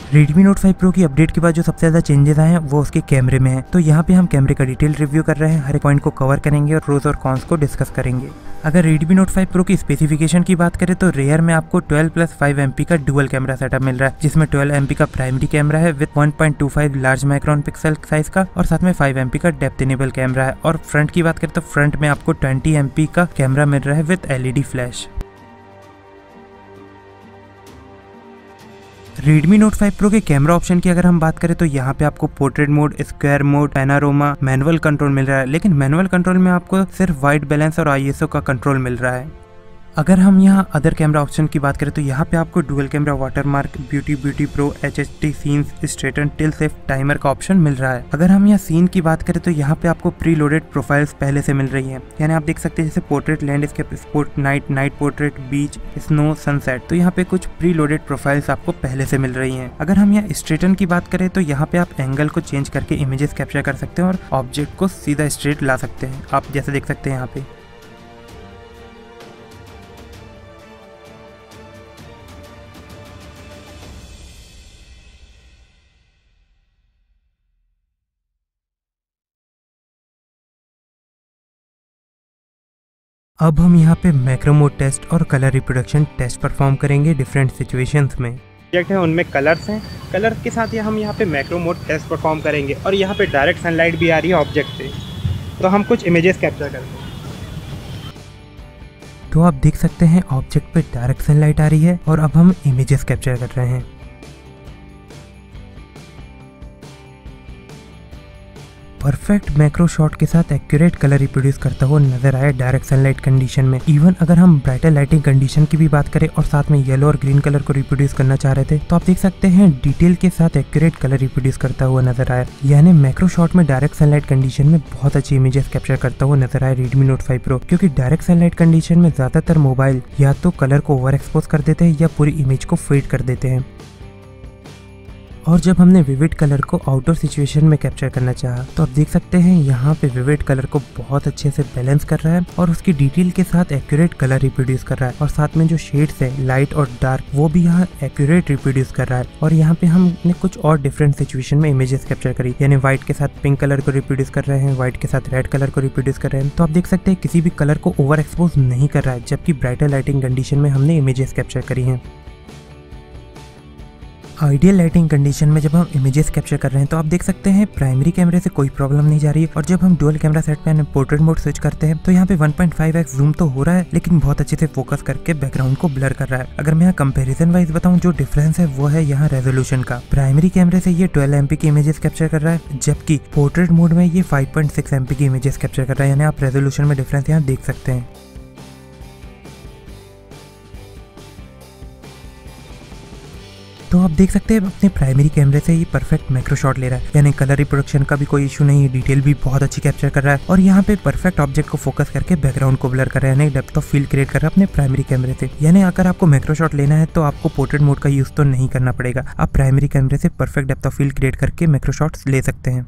Redmi Note 5 Pro की update के बाद जो सबसे ज्यादा चेंजेस आए हैं वो उसके कैमरे में है। तो यहाँ पे हम कैमरे का डिटेल रिव्यू कर रहे हैं, हर एक पॉइंट को कवर करेंगे और प्रोस और कॉन्स को डिस्कस करेंगे। अगर Redmi Note 5 Pro की स्पेसिफिकेशन की बात करें तो रेयर में आपको 12+5 MP का डुअल कैमरा सेटअप मिल रहा है, जिसमें 12 MP का प्राइमरी कैमरा है with 1.25 large micron pixel size का और साथ में 5 MP का डेप्थ इनेबल कैमरा है। और फ्रंट की बात करें तो फ्रंट में आपको 20 MP का कैमरा मिल रहा है with LED flash. Redmi Note 5 Pro के कैमरा ऑप्शन की अगर हम बात करें तो यहाँ पे आपको portrait mode, square mode, panorama, manual control मिल रहा है, लेकिन मैनुअल कंट्रोल में आपको सिर्फ वाइट बैलेंस और ISO का कंट्रोल मिल रहा है। अगर हम यहाँ अदर कैमरा ऑप्शन की बात करें तो यहाँ पे आपको dual camera, watermark, beauty pro, HHD scenes, straighten, tilt shift, timer का ऑप्शन मिल रहा है। अगर हम यहाँ सीन की बात करें तो यहाँ पे आपको प्री लोडेड प्रोफाइल्स पहले से मिल रही हैं, यानी आप देख सकते हैं जैसे portrait, landscape, sport, night portrait, beach, snow, sunset, तो यहाँ पे कुछ प्री लोडेड प्रोफाइल्स आपको पहले से मिल रही हैं। अगर हम यहाँ स्ट्रेटन की बात करें तो यहाँ पे आप एंगल को चेंज करके इमेजेस कैप्चर कर सकते हैं और ऑब्जेक्ट को सीधा स्ट्रेट ला सकते हैं, आप जैसे देख सकते हैं यहाँ पे। अब हम यहाँ पे मैक्रो मोड टेस्ट और कलर रिप्रोडक्शन टेस्ट परफॉर्म करेंगे डिफरेंट सिचुएशंस में। ऑब्जेक्ट है उनमें कलर्स हैं, कलर के साथ ही हम यहाँ पे मैक्रो मोड टेस्ट परफॉर्म करेंगे और यहाँ पे डायरेक्ट सनलाइट भी आ रही है ऑब्जेक्ट से, तो हम कुछ इमेजेस कैप्चर करेंगे। तो आप देख सकते हैं ऑब्जेक्ट पे डायरेक्ट सनलाइट आ रही है और अब हम इमेजेस कैप्चर कर रहे हैं। परफेक्ट मैक्रो शॉट के साथ एक्यूरेट कलर रिप्रोड्यूस करता हुआ नजर आया डायरेक्ट सनलाइट कंडीशन में। इवन अगर हम ब्राइटर लाइटिंग कंडीशन की भी बात करें और साथ में येलो और ग्रीन कलर को रिप्रोड्यूस करना चाह रहे थे तो आप देख सकते हैं डिटेल के साथ एक्यूरेट कलर रिप्रोड्यूस करता हुआ नजर आया। यानी मैक्रो शॉट में डायरेक्ट सनलाइट कंडीशन में बहुत अच्छी इमेजेस कैप्चर करता हुआ नजर आया Redmi Note 5 Pro, क्योंकि डायरेक्ट सनलाइट कंडीशन में ज्यादातर मोबाइल या तो कलर को ओवर एक्सपोज कर देते हैं या पूरी इमेज को फेड कर देते हैं। और जब हमने विविड कलर को आउटडोर सिचुएशन में कैप्चर करना चाहा तो आप देख सकते हैं यहाँ पे विविड कलर को बहुत अच्छे से बैलेंस कर रहा है और उसकी डिटेल के साथ एक्यूरेट कलर रिप्रोड्यूस कर रहा है और साथ में जो शेड्स है लाइट और डार्क वो भी यहाँ एक्यूरेट रिप्रोड्यूस कर रहा है। और यहाँ पे हमने कुछ और डिफरेंट सिचुएशन में इमेजेस कैप्चर करी, यानी व्हाइट के साथ पिंक कलर को रिप्रोड्यूस कर रहे हैं, व्हाइट के साथ रेड कलर को रिप्रोड्यूस कर रहे हैं। तो आप देख सकते हैं किसी भी कलर को ओवर एक्सपोज नहीं कर रहा है, जबकि ब्राइटर लाइटिंग कंडीशन में हमने इमेजेस कैप्चर करी हैं। आइडियल लाइटिंग कंडीशन में जब हम इमेजेस कैप्चर कर रहे हैं तो आप देख सकते हैं प्राइमरी कैमरे से कोई प्रॉब्लम नहीं जा रही है। और जब हम डुअल कैमरा सेट पे पोर्ट्रेट मोड स्विच करते हैं तो यहाँ पे 1.5x जूम तो हो रहा है, लेकिन बहुत अच्छे से फोकस करके बैकग्राउंड को ब्लर कर रहा है। अगर मैं यहाँ कंपैरिजन वाइज बताऊँ, जो डिफरेंस है वो है यहाँ रेजोल्यूशन का। प्राइमरी कैमरे से ये 12 MP की इमेजेस कैप्चर कर रहा है, जबकि पोर्ट्रेट मोड में ये 5.6 MP की इमेजेस कैप्चर कर रहा है। यानी आप रेजोल्यूशन में डिफरेंस यहाँ देख सकते हैं। तो आप देख सकते हैं अपने प्राइमरी कैमरे से ये परफेक्ट मैक्रो शॉट ले रहा है, यानी कलर रिप्रोडक्शन का भी कोई इशू नहीं है, डिटेल भी बहुत अच्छी कैप्चर कर रहा है और यहाँ पे परफेक्ट ऑब्जेक्ट को फोकस करके बैकग्राउंड को ब्लर कर रहा है, यानी डेप्थ ऑफ फील्ड क्रिएट कर रहा है अपने प्राइमरी कैमरे से। यानी अगर आपको मैक्रो शॉट लेना है तो आपको पोर्ट्रेट मोड का यूज तो नहीं करना पड़ेगा, आप प्राइमरी कैमरे से perfect depth of field create करके मैक्रो शॉट्स ले सकते हैं।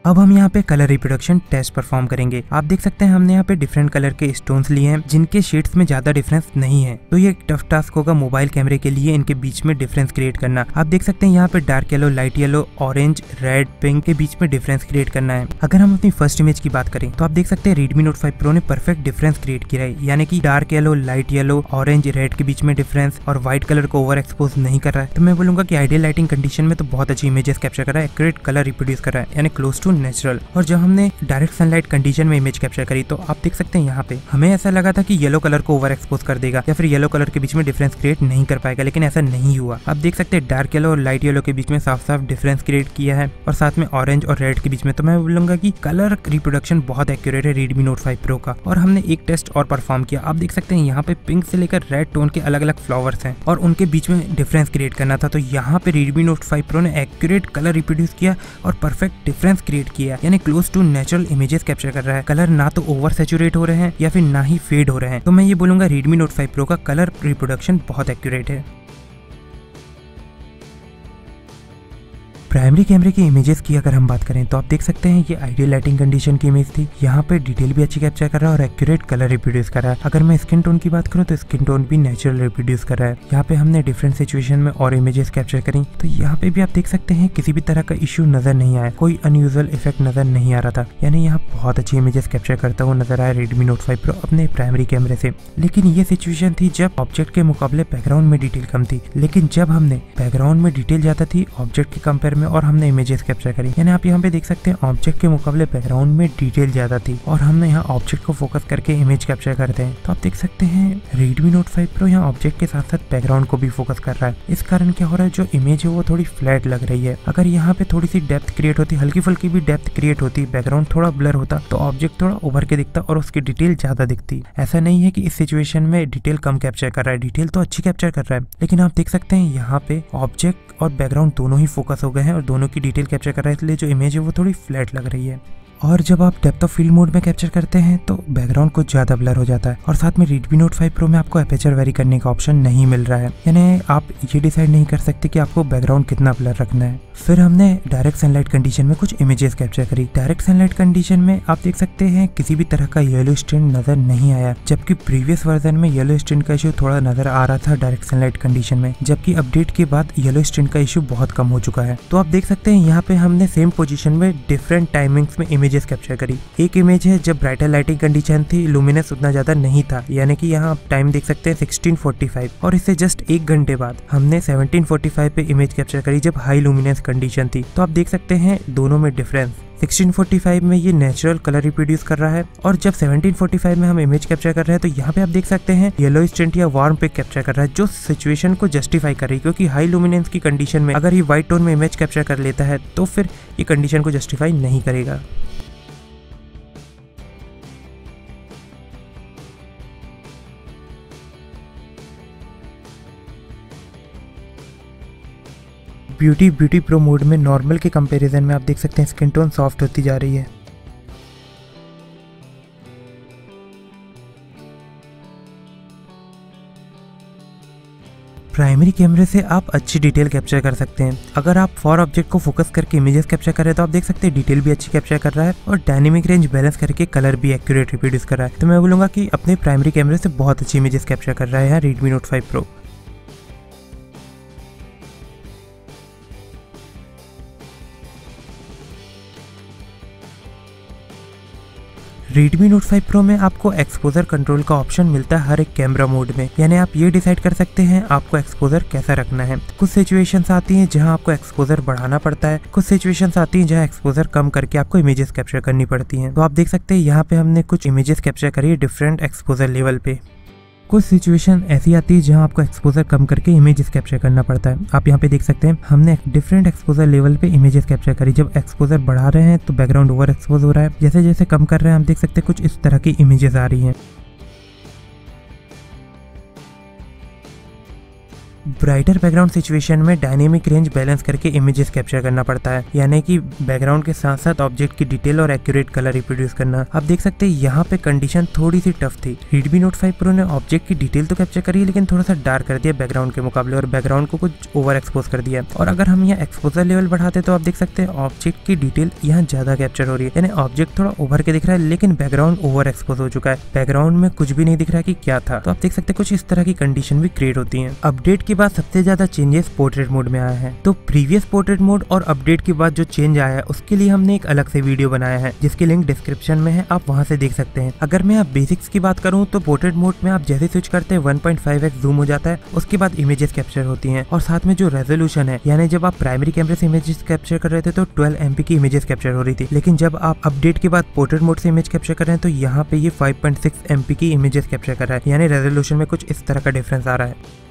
अब हम यहाँ पे कलर रिप्रोडक्शन टेस्ट परफॉर्म करेंगे। आप देख सकते हैं हमने यहाँ पे डिफरेंट कलर के स्टोन्स लिए हैं जिनके शेड्स में ज्यादा डिफरेंस नहीं है, तो ये टफ टास्क होगा मोबाइल कैमरे के लिए इनके बीच में डिफरेंस क्रिएट करना। आप देख सकते हैं यहाँ पे dark yellow, light yellow, orange, red, pink के बीच में डिफरेंस क्रिएट करना है। अगर हम अपनी फर्स्ट इमेज की बात करें तो आप देख सकते हैं Redmi Note 5 Pro ने परफेक्ट डिफरेंस क्रिएट किया है, यानी कि dark yellow, light yellow, orange, red के बीच में डिफरेंस और व्हाइट कलर को ओवर एक्सपोज नहीं कर रहा है। तो मैं बोलूंगा कि आइडियल लाइटिंग कंडीशन में तो बहुत अच्छी इमेजेस कैप्चर कर रहा है, एक्यूरेट कलर रिप्रोड्यूस कर रहा है, यानी क्लोज टू नेचुरल। और जब हमने डायरेक्ट सनलाइट कंडीशन में इमेज कैप्चर करी तो आप देख सकते हैं यहाँ पे हमें ऐसा लगा था कि येलो कलर को ओवर एक्सपोज कर देगा या फिर येलो कलर के बीच में डिफरेंस क्रिएट नहीं कर पाएगा, लेकिन ऐसा नहीं हुआ। आप देख सकते हैं डार्क येलो और लाइट येलो के बीच में साफ साफ डिफरेंस क्रिएट किया है और साथ में ऑरेंज और रेड के बीच में। तो मैं बोलूंगा कि कलर रिप्रोडक्शन बहुत एक्यूरेट है Redmi Note 5 Pro का। और हमने एक टेस्ट और परफॉर्म किया, आप देख सकते हैं यहाँ पे पिंक से लेकर रेड टोन के अलग अलग फ्लावर्स हैं और उनके बीच में डिफरेंस क्रिएट करना था। तो यहाँ पे Redmi Note 5 Pro ने एक्यूरेट कलर रिप्रोड्यूस किया और परफेक्ट डिफरेंस क्रिएट किया, यानी close to natural images capture कर रहा है। कलर ना तो ओवर सैचुरेट हो रहे हैं या फिर ना ही फेड हो रहे हैं। तो मैं ये बोलूंगा Redmi Note 5 Pro का कलर रिप्रोडक्शन बहुत एक्यूरेट है। प्राइमरी कैमरे की इमेजेस की अगर हम बात करें तो आप देख सकते हैं ये आइडियल लाइटिंग कंडीशन की इमेज थी। यहाँ पे डिटेल भी अच्छी कैप्चर कर रहा है और एक्यूरेट कलर रिप्रोड्यूस कर रहा है। अगर मैं स्किन टोन की बात करूँ तो स्किन टोन भी नेचुरल रिप्रोड्यूस कर रहा है। यहाँ पे हमने डिफरेंट सिचुएशन में और इमेजेस कैप्चर करी तो यहाँ पे भी आप देख सकते हैं किसी भी तरह का इश्यू नजर नहीं आया, कोई अनयूजुअल इफेक्ट नजर नहीं आ रहा था। यानी यहाँ बहुत अच्छी इमेजेस कैप्चर करता हुआ नजर आया Redmi Note 5 Pro अपने प्राइमरी कैमरे से। लेकिन ये सिचुएशन थी जब ऑब्जेक्ट के मुकाबले बैकग्राउंड में डिटेल कम थी। लेकिन जब हमने बैकग्राउंड में डिटेल ज्यादा थी ऑब्जेक्ट के कंपेयर में और हमने इमेजेस कैप्चर करी, यानी आप यहाँ पे देख सकते हैं ऑब्जेक्ट के मुकाबले बैकग्राउंड में डिटेल ज्यादा थी और हमने यहाँ ऑब्जेक्ट को फोकस करके इमेज कैप्चर करते हैं। तो आप देख सकते हैं Redmi Note 5 Pro यहाँ ऑब्जेक्ट के साथ साथ बैकग्राउंड को भी फोकस कर रहा है। इस कारण क्या हो रहा है, जो इमेज है वो थोड़ी फ्लैट लग रही है। अगर यहाँ पे थोड़ी सी डेप्थ क्रिएट होती, हल्की फुल्की भी डेप्थ क्रिएट होती, बैकग्राउंड थोड़ा ब्लर होता तो ऑब्जेक्ट थोड़ा उभर के दिखता और उसकी डिटेल ज्यादा दिखती। ऐसा नहीं है कि इस सिचुएशन में डिटेल कम कैप्चर कर रहा है, डिटेल तो अच्छी कैप्चर कर रहा है। लेकिन आप देख सकते हैं यहाँ पे ऑब्जेक्ट और बैकग्राउंड दोनों ही फोकस हो गए हैं और दोनों की डिटेल कैप्चर कर रहा है, इसलिए जो इमेज है वो थोड़ी फ्लैट लग रही है। और जब आप डेप्थ ऑफ फील्ड मोड में कैप्चर करते हैं तो बैकग्राउंड कुछ ज्यादा ब्लर हो जाता है। और साथ में Redmi Note 5 Pro में आपको एपर्चर वेरी करने का ऑप्शन नहीं मिल रहा है, यानी आप ये डिसाइड नहीं कर सकते कि आपको बैकग्राउंड कितना ब्लर रखना है। फिर हमने डायरेक्ट सनलाइट कंडीशन में कुछ इमेजेस कैप्चर करी। डायरेक्ट सनलाइट कंडीशन में आप देख सकते हैं किसी भी तरह का येलो स्टिंट नजर नहीं आया, जबकि प्रीवियस वर्जन में येलो स्टिंट का इशू थोड़ा नजर आ रहा था डायरेक्ट सनलाइट कंडीशन में, जबकि अपडेट के बाद येलो स्टिंट का इशू बहुत कम हो चुका है। तो आप देख सकते हैं यहाँ पे हमने सेम पोजीशन में डिफरेंट टाइमिंग्स में इमेजेस कैप्चर करी। एक इमेज है जब ब्राइटर लाइटिंग कंडीशन थी, लुमिनस उतना ज्यादा नहीं था, यानी कि यहाँ आप टाइम देख सकते हैं 16:45, और इससे जस्ट 1 घंटे बाद हमने 17:45 पे इमेज कैप्चर करी जब हाई लुमिनस कंडीशन थी। तो आप देख सकते हैं दोनों में डिफरेंस। 16:45 में ये नेचुरल कलर रिप्रोड्यूस कर रहा है और जब 17:45 में हम इमेज कैप्चर कर रहे हैं तो यहाँ पे आप देख सकते हैं येलो स्टिंट या वार्म पिक कैप्चर कर रहा है, जो सिचुएशन को जस्टिफाई कर रही है। क्योंकि हाई लुमिनेंस की कंडीशन में अगर ये व्हाइट टोन में इमेज कैप्चर कर लेता है तो फिर ये कंडीशन को जस्टिफाई नहीं करेगा। ब्यूटी प्रो मोड में नॉर्मल के कंपैरिजन में आप देख सकते हैं स्किन टोन सॉफ्ट होती जा रही है। प्राइमरी कैमरे से आप अच्छी डिटेल कैप्चर कर सकते हैं। अगर आप फॉर ऑब्जेक्ट को फोकस करके इमेजेस कैप्चर कर रहे हैं तो आप देख सकते हैं डिटेल भी अच्छी कैप्चर कर रहा है और डायनेमिक रेंज बैलेंस करके कलर भी एक्यूरेट रिप्रोड्यूस कर रहा है। तो मैं बोलूंगा कि अपने प्राइमरी कैमरे से बहुत अच्छी इमेजेस कैप्चर कर रहा है Redmi Note 5 Pro। Redmi Note 5 Pro में आपको एक्सपोजर कंट्रोल का ऑप्शन मिलता है हर एक कैमरा मोड में, यानी आप ये डिसाइड कर सकते हैं आपको एक्सपोजर कैसा रखना है। कुछ सिचुएशंस आती हैं जहां आपको एक्सपोजर बढ़ाना पड़ता है, कुछ सिचुएशंस आती हैं जहां एक्सपोजर कम करके आपको इमेजेस कैप्चर करनी पड़ती हैं। तो आप देख सकते हैं यहाँ पे हमने कुछ इमेजेस कैप्चर करी है डिफरेंट एक्सपोजर लेवल पे। कुछ सिचुएशन ऐसी आती है जहां आपको एक्सपोजर कम करके इमेजेस कैप्चर करना पड़ता है। आप यहाँ पे देख सकते हैं हमने डिफरेंट एक्सपोजर लेवल पे इमेजेस कैप्चर करी। जब एक्सपोजर बढ़ा रहे हैं तो बैकग्राउंड ओवर एक्सपोज हो रहा है, जैसे जैसे कम कर रहे हैं हम देख सकते हैं कुछ इस तरह की इमेजेस आ रही हैं। ब्राइटर बैकग्राउंड सिचुएशन में डायनेमिक रेंज बैलेंस करके इमेजेस कैप्चर करना पड़ता है, यानी कि बैकग्राउंड के साथ साथ ऑब्जेक्ट की डिटेल और एक्यूरेट कलर रिप्रोड्यूस करना। आप देख सकते हैं यहाँ पे कंडीशन थोड़ी सी टफ थी। Redmi Note 5 Pro ने ऑब्जेक्ट की डिटेल तो कैप्चर करी है लेकिन थोड़ा सा डार्क कर दिया बैकग्राउंड के मुकाबले और बैकग्राउंड को कुछ ओवर एक्सपोज कर दिया। और अगर हम यहाँ एक्सपोजर लेवल बढ़ाते तो आप देख सकते हैं ऑब्जेक्ट की डिटेल यहाँ ज्यादा कैप्चर हो रही है, यानी ऑब्जेक्ट थोड़ा उभर के दिख रहा है लेकिन बैकग्राउंड ओवर एक्सपोज हो चुका है, बैकग्राउंड में कुछ भी नहीं दिख रहा कि क्या था। तो आप देख सकते हैं कुछ इस तरह की कंडीशन भी क्रिएट होती है। अपडेट के बाद सबसे ज्यादा चेंजेस पोर्ट्रेट मोड में आया है। तो प्रीवियस पोर्ट्रेट मोड और अपडेट के बाद जो चेंज आया है उसके लिए हमने एक अलग से वीडियो बनाया है जिसकी लिंक डिस्क्रिप्शन में है, आप वहां से देख सकते हैं। अगर मैं आप बेसिक्स की बात करूं तो पोर्ट्रेट मोड में आप जैसे स्विच करते हैं 1.5x जूम हो जाता है, उसके बाद इमेजेस कैप्चर होती हैं और साथ में जो रेजोल्यूशन है, यानी जब आप प्राइमरी कैमरे से इमेजेस कैप्चर कर रहे थे तो 12 MP की इमेजेस कैप्चर हो रही थी, लेकिन जब आप अपडेट के बाद पोर्ट्रेट मोड से इमेज कैप्चर कर रहे हैं तो यहाँ पे ये 5.6 MP की इमेजेस कैप्चर कर रहा है, यानी रेजोल्यूशन में कुछ इस तरह का डिफरेंस आ रहा है।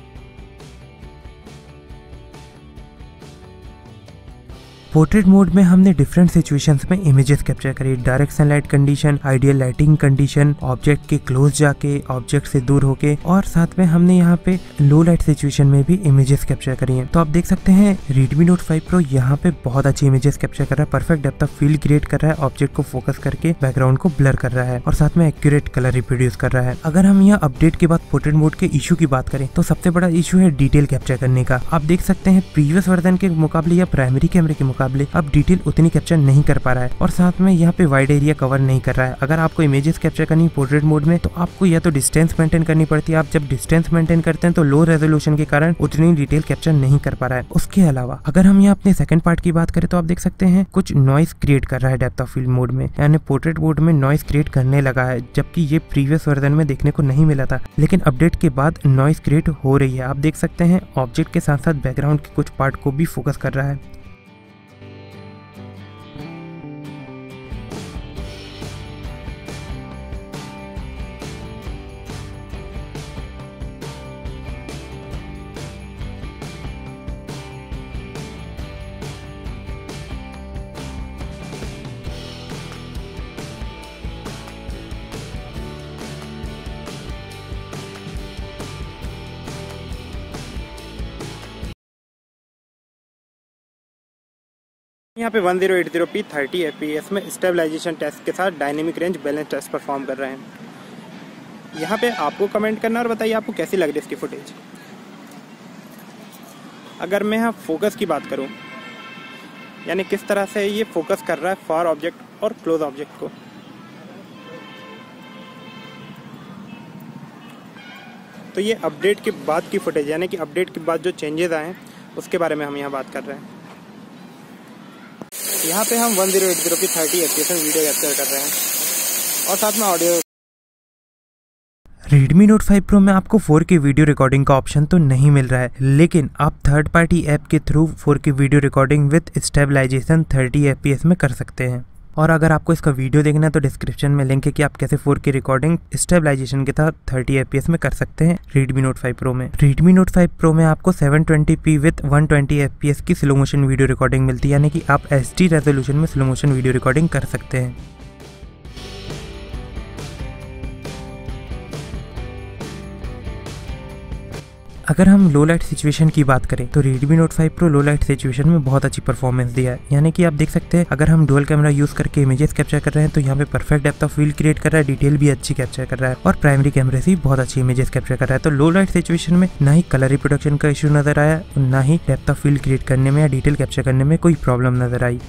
पोर्ट्रेट मोड में हमने डिफरेंट सिचुएशंस में इमेजेस कैप्चर करी, direct sunlight condition, ideal lighting condition, object के क्लोज जाके, ऑब्जेक्ट से दूर होके, और साथ में हमने यहाँ पे लो लाइट सिचुएशन में भी इमेजेस कैप्चर करी हैं। तो आप देख सकते हैं Redmi Note 5 Pro यहाँ पे बहुत अच्छी इमेजेस कैप्चर कर रहा है, perfect depth of field create कर रहा है, ऑब्जेक्ट को फोकस करके बैकग्राउंड को ब्लर कर रहा है और साथ में एक्यूरेट कलर रिप्रोड्यूस कर रहा है। अगर हम यहाँ अपडेट के बाद पोर्ट्रेट मोड के इशू की बात करें तो सबसे बड़ा इशू है डिटेल कैप्चर करने का। आप देख सकते हैं प्रीवियस वर्जन के मुकाबले या प्राइमरी कैमरे के मुकाबले अब डिटेल उतनी कैप्चर नहीं कर पा रहा है और साथ में यहाँ पे वाइड एरिया कवर नहीं कर रहा है। अगर आपको इमेजेस कैप्चर करनी पोर्ट्रेट मोड में तो आपको या तो डिस्टेंस मेंटेन करनी पड़ती है। आप जब डिस्टेंस मेंटेन करते हैं तो लो रेजोल्यूशन के कारण उतनी डिटेल कैप्चर नहीं कर पा रहा है। उसके अलावा अगर हम यहाँ अपने सेकंड पार्ट की बात करें तो आप देख सकते हैं कुछ नॉइस क्रिएट कर रहा है डेप्थ ऑफ फील्ड मोड में, यानी पोर्ट्रेट मोड में नॉइस क्रिएट करने लगा है, जबकि ये प्रीवियस वर्जन में देखने को नहीं मिला था। लेकिन अपडेट के बाद नॉइस क्रिएट हो रही है। आप देख सकते हैं ऑब्जेक्ट के साथ साथ बैकग्राउंड के कुछ पार्ट को भी फोकस कर रहा है। यहाँ पे 1080p 30 fps में स्टेबलाइजेशन टेस्ट के साथ dynamic range balance test perform कर रहे हैं। यहाँ पे आपको कमेंट करना और बताइए आपको कैसी लग रही है इसकी फुटेज। अगर मैं यहाँ फोकस की बात करूँ, यानी किस तरह से ये फोकस कर रहा है फार ऑब्जेक्ट और क्लोज ऑब्जेक्ट को, तो ये अपडेट के बाद की फुटेज, यानी कि अपडेट के बाद जो चेंजेस आए हैं उसके बारे में हम यहाँ बात कर रहे हैं। यहाँ पे हम 1080p 30 fps में वीडियो कैप्चर कर रहे हैं और साथ में ऑडियो। Redmi Note 5 Pro में आपको 4K वीडियो रिकॉर्डिंग का ऑप्शन तो नहीं मिल रहा है, लेकिन आप थर्ड पार्टी ऐप के through 4K video recording with stabilization 30 fps में कर सकते हैं। और अगर आपको इसका वीडियो देखना है तो डिस्क्रिप्शन में लिंक है कि आप कैसे 4K रिकॉर्डिंग स्टेबलाइजेशन के साथ 30 fps में कर सकते हैं Redmi Note 5 Pro में। Redmi Note 5 Pro में आपको 720p विद 120 fps की स्लो मोशन वीडियो रिकॉर्डिंग मिलती है, यानी कि आप HD रेजोल्यूशन में स्लो मोशन वीडियो रिकॉर्डिंग कर सकते हैं। अगर हम लो लाइट सिचुएशन की बात करें तो Redmi Note 5 Pro लो लाइट सिचुएशन में बहुत अच्छी परफॉर्मेंस दिया है, यानी कि आप देख सकते हैं अगर हम डुअल कैमरा यूज करके इमेजेस कैप्चर कर रहे हैं तो यहाँ पे perfect depth of field create कर रहा है, डिटेल भी अच्छी कैप्चर कर रहा है और प्राइमरी कैमरे से बहुत अच्छी इमेजेस कैप्चर कर रहा है। तो लो लाइट सिचुएशन में ना ही कलर रिप्रोडक्शन का इशू नजर आया, ना ही डेप्थ ऑफ फील्ड क्रिएट करने में या डिटेल कैप्चर करने में कोई प्रॉब्लम नजर आई।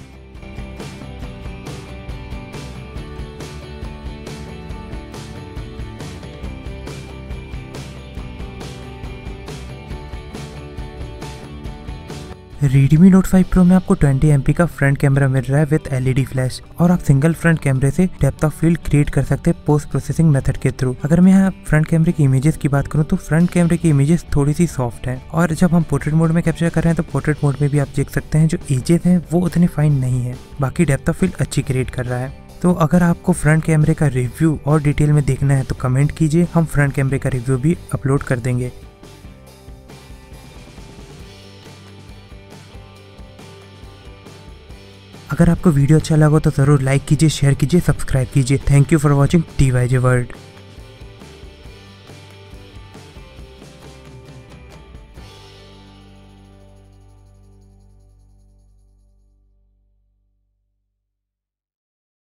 Redmi Note 5 Pro में आपको 20 MP का फ्रंट कैमरा मिल रहा है विद LED फ्लैश और आप सिंगल फ्रंट कैमरे से डेप्थ ऑफ फील्ड क्रिएट कर सकते हैं पोस्ट प्रोसेसिंग मेथड के थ्रू। अगर मैं यहाँ फ्रंट कैमरे की इमेजेस की बात करूँ तो फ्रंट कैमरे की इमेजेस थोड़ी सी सॉफ्ट हैं और जब हम पोर्ट्रेट मोड में कैप्चर कर रहे हैं तो पोर्ट्रेट मोड में भी आप देख सकते हैं जो एजेस हैं वो उतने फाइन नहीं है, बाकी डेप्थ ऑफ फील्ड अच्छी क्रिएट कर रहा है। तो अगर आपको फ्रंट कैमरे का रिव्यू और डिटेल में देखना है तो कमेंट कीजिए, हम फ्रंट कैमरे का रिव्यू भी अपलोड कर देंगे। अगर आपको वीडियो अच्छा लगा तो जरूर लाइक कीजिए, शेयर कीजिए, सब्सक्राइब कीजिए। Thank you for watching TYJ world.